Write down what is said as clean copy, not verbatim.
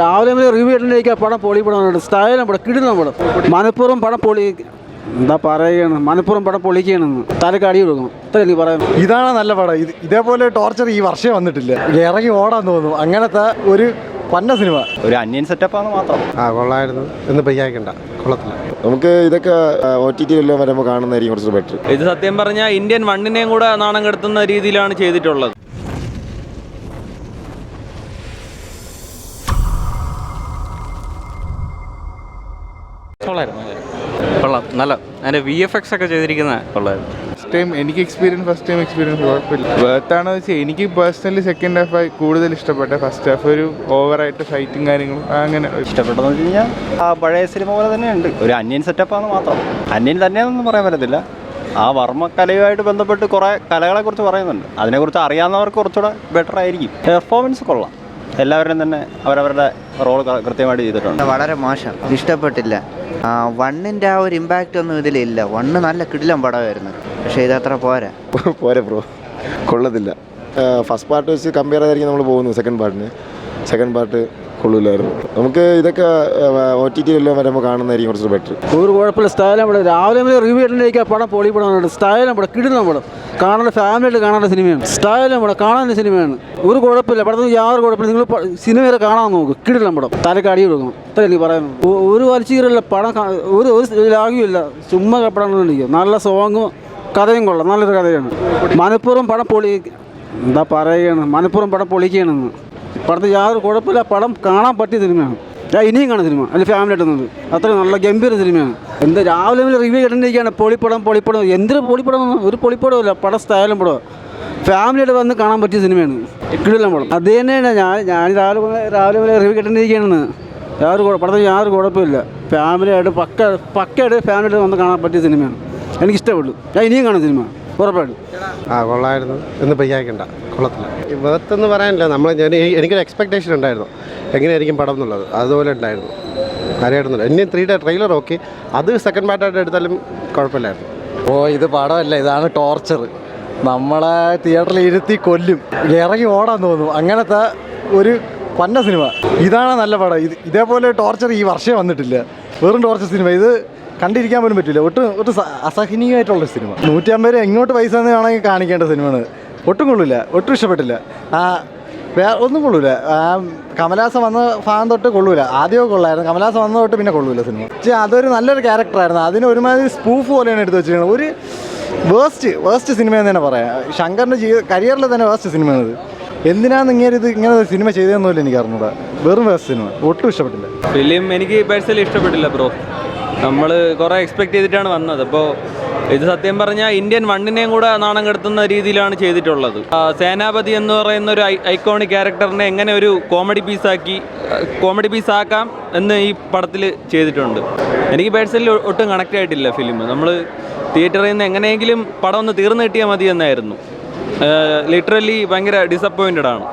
രാവിലെ റിവ്യൂ ഇടേക്ക് പടം പൊളി പടം സ്റ്റൈലും പടം കിടുന്ന പടം മനപ്പുറം പടം പൊളി എന്താ പറയുകയാണ് മനപ്പുറം പടം പൊളിക്കുകയാണെന്ന് തലക്ക് അടി കൊടുക്കണം അത്ര എനിക്ക് പറയാം. ഇതാണ് നല്ല പടം. ഇതേപോലെ ടോർച്ചർ ഈ വർഷം വന്നിട്ടില്ല. ഇറങ്ങി ഓടാൻ തോന്നുന്നു അങ്ങനത്തെ ഒരു പന്ന സിനിമ. ഒരു അന്യൻ സെറ്റപ്പാണ് മാത്രം. കൊള്ളായിരുന്നു എന്ന് പയ്യാക്കണ്ട, കൊള്ളത്തില്ല. നമുക്ക് ഇതൊക്കെ OTT എല്ലാം വരുമ്പോൾ കാണുന്നതായിരിക്കും കുറച്ച് ബെറ്റർ. ഇത് സത്യം പറഞ്ഞാൽ ഇന്ത്യൻ മണ്ണിനെയും കൂടെ നാണം കെടുത്തുന്ന രീതിയിലാണ് ചെയ്തിട്ടുള്ളത്. കൊള്ളാം, നല്ല അതിൻ്റെ VFX ഒക്കെ ചെയ്തിരിക്കുന്ന കൊള്ളായിരുന്നു. എനിക്ക് ഫസ്റ്റ് ടൈം എക്സ്പീരിയൻസ് കുഴപ്പമില്ല. വേർത്താണോ വെച്ചാൽ എനിക്ക് പേഴ്സണലി സെക്കൻഡ് ഹാഫ് കൂടുതൽ ഇഷ്ടപ്പെട്ട. ഫസ്റ്റ് ഹാഫ് ഒരു ഓവറായിട്ട് ഫൈറ്റും കാര്യങ്ങളും അങ്ങനെ ഇഷ്ടപ്പെട്ടതെന്ന് വെച്ച് കഴിഞ്ഞാൽ ആ പഴയ സിനിമ പോലെ തന്നെയുണ്ട്. ഒരു അന്യൻ സെറ്റപ്പാണ് മാത്രം. അന്യൻ തന്നെയാണെന്നൊന്നും പറയാൻ പറ്റത്തില്ല. ആ വർമ്മക്കലയുമായിട്ട് ബന്ധപ്പെട്ട് കുറേ കലകളെക്കുറിച്ച് പറയുന്നുണ്ട്. അതിനെക്കുറിച്ച് അറിയാവുന്നവർക്ക് കുറച്ചുകൂടെ ബെറ്റർ ആയിരിക്കും. പെർഫോമൻസ് കൊള്ളാം. എല്ലാവരും തന്നെ അവരവരുടെ റോൾ കൃത്യമായിട്ട് ചെയ്തിട്ടുണ്ട്. വളരെ മോശം, ഇഷ്ടപ്പെട്ടില്ല. വണ്ണിൻ്റെ ആ ഒരു ഇമ്പാക്റ്റ് ഒന്നും ഇതിലില്ല. വണ്ണ് നല്ല കിടിലം പടമായിരുന്നു, പക്ഷേ ഇതത്ര പോരാ. പോരെ ബ്രോ, കൊള്ളത്തില്ല. ഫസ്റ്റ് പാർട്ട് വെച്ച് കമ്പയർ ചെയ്തായിരിക്കും നമ്മൾ പോകുന്നത്. സെക്കൻഡ് പാർട്ട് കൊള്ളില്ലായിരുന്നു. നമുക്ക് ഇതൊക്കെ OTT എല്ലാം വരുമ്പോൾ കാണുന്നതായിരിക്കും കുറച്ച് ബെറ്റർ. ഒരു കുഴപ്പമില്ല, സ്റ്റൈലും പടം രാവിലെ റിവ്യൂ ഇടേക്ക് പടം പൊളി പടം സ്റ്റൈലും പടം കിടുന്ന പടം കാണേണ്ട ഫാമിലിയായിട്ട് കാണേണ്ട സിനിമയാണ്. സ്റ്റൈലും പടം കാണാനുള്ള സിനിമയാണ്. ഒരു കുഴപ്പമില്ല, പടത്തിന് യാതൊരു കുഴപ്പമില്ല. നിങ്ങൾ സിനിമ വരെ കാണാൻ നോക്കും, കിടിലം പടം തലക്ക് അടി കൊടുക്കണം അത്ര എനിക്ക് പറയാൻ. ഒരു വലിച്ചീരല്ല പടം, ഒരു ലാഗ്യമില്ല, ചുമ്മാ പടം കണ്ടിരിക്കും. നല്ല സോങ്ങും കഥയും കൊള്ളാം, നല്ലൊരു കഥയാണ്. മനപ്പുറം പടം പൊളി എന്താ പറയുകയാണ് മനപ്പുറം പടം പൊളിക്കുകയാണെന്ന്. പടത്തിന് യാതൊരു കുഴപ്പമില്ല, പടം കാണാൻ പറ്റിയ സിനിമയാണ്. ഞാൻ ഇനിയും കാണുന്ന സിനിമ അല്ലെങ്കിൽ ഫാമിലി ആയിട്ടുള്ളത് അത്രയും നല്ല ഗംഭീര സിനിമയാണ്. എന്താ രാവിലെ റിവ്യൂ ഇടേണ്ടിരിക്കുകയാണ് പൊളിപ്പടം എന്തൊരു പൊളിപ്പടം, ഒരു പൊളിപ്പടമില്ല, പടം സ്റ്റൈലും പടം ഫാമിലിയായിട്ട് വന്ന് കാണാൻ പറ്റിയ സിനിമയാണ്. കിടിലം പടം. അത് തന്നെയാണ് ഞാൻ രാവിലെ റിവ്യൂ ഇടേണ്ടിരിക്കുകയാണെന്ന്. പടത്തിന് യാതൊരു കുഴപ്പമില്ല, ഫാമിലിയായിട്ട് പക്കയായിട്ട് ഫാമിലിയായിട്ട് വന്ന് കാണാൻ പറ്റിയ സിനിമയാണ്. എനിക്കിഷ്ടപ്പെട്ടു. ഞാൻ ഇനിയും കാണുന്ന സിനിമ ഉറപ്പായിട്ടും. കൊള്ളായിരുന്നു എന്ന് പയ്യാക്കണ്ട, കൊള്ളത്തില്ല. വേർത്തെന്ന് പറയാനില്ല. എനിക്കൊരു എക്സ്പെക്ടേഷൻ ഉണ്ടായിരുന്നു എങ്ങനെയായിരിക്കും പടം എന്നുള്ളത്. അതുപോലെ ഉണ്ടായിരുന്നു, കാര്യമായിട്ടൊന്നുമില്ല. ഇനി 3D ട്രെയിലർ ഓക്കെ, അത് സെക്കൻഡ് പാർട്ടായിട്ട് എടുത്താലും കുഴപ്പമില്ലായിരുന്നു. ഇത് പടമല്ല, ഇതാണ് ടോർച്ചർ. നമ്മളെ തിയേറ്ററിൽ ഇരുത്തി കൊല്ലും, ഇറങ്ങി ഓടാൻ തോന്നും അങ്ങനത്തെ ഒരു പന്ന സിനിമ. ഇതാണ് നല്ല പടം. ഇതേപോലെ ടോർച്ചർ ഈ വർഷം വന്നിട്ടില്ല. വെറും ടോർച്ചർ സിനിമ. ഇത് കണ്ടിരിക്കാൻ പോലും പറ്റില്ല. ഒട്ടും അസഹനീയമായിട്ടുള്ള സിനിമ. 150 എങ്ങോട്ട് പൈസ വേണമെങ്കിൽ കാണിക്കേണ്ട സിനിമയാണ്. ഒട്ടും കൊള്ളില്ല, ഒട്ടും ഇഷ്ടപ്പെട്ടില്ല. ഒന്നും കൊള്ളൂല. കമലഹാസൻ വന്ന ഭാഗം തൊട്ട് കൊള്ളൂല. ആദ്യമൊക്കെ കൊള്ളായിരുന്നു, കമലഹാസൻ വന്ന തൊട്ട് പിന്നെ കൊള്ളൂല സിനിമ. പക്ഷേ അതൊരു നല്ലൊരു ക്യാരക്ടറായിരുന്നു. അതിന് ഒരുമാതിരി സ്പൂഫ് പോലെയാണ് എടുത്ത് വെച്ചിരിക്കുന്നത്. ഒരു വേസ്റ്റ് സിനിമയെന്ന് തന്നെ പറയാം. ശങ്കറിൻ്റെ കരിയറിൽ തന്നെ വേസ്റ്റ് സിനിമയാണിത്. എന്തിനാണ് ഇങ്ങനെ സിനിമ ചെയ്തതെന്നില്ല എനിക്ക് അറിഞ്ഞൂടാ. വെറും വേസ്റ്റ് സിനിമ, ഒട്ടും ഇഷ്ടപ്പെട്ടില്ല. ഫിലിം എനിക്ക് പേഴ്സണലി ഇഷ്ടപ്പെട്ടില്ല ബ്രോ. നമ്മൾ കുറേ എക്സ്പെക്റ്റ് ചെയ്തിട്ടാണ് വന്നത്. അപ്പോൾ ഇത് സത്യം പറഞ്ഞാൽ ഇന്ത്യൻ മണ്ണിനെയും കൂടെ നാണം കെടുത്തുന്ന രീതിയിലാണ് ചെയ്തിട്ടുള്ളത്. സേനാപതി എന്ന് പറയുന്ന ഒരു ഐക്കോണിക് ക്യാരക്ടറിനെ എങ്ങനെ ഒരു കോമഡി പീസാക്കാം എന്ന് ഈ പടത്തിൽ ചെയ്തിട്ടുണ്ട്. എനിക്ക് പേഴ്സണലി ഒട്ടും കണക്റ്റ് ആയിട്ടില്ല ഫിലിം. നമ്മൾ തിയേറ്ററിൽ നിന്ന് എങ്ങനെയെങ്കിലും പടം ഒന്ന് തീർന്നു കിട്ടിയാൽ മതി എന്നായിരുന്നു. ലിറ്ററലി ഭയങ്കര ഡിസപ്പോയിൻറ്റഡ് ആണ്.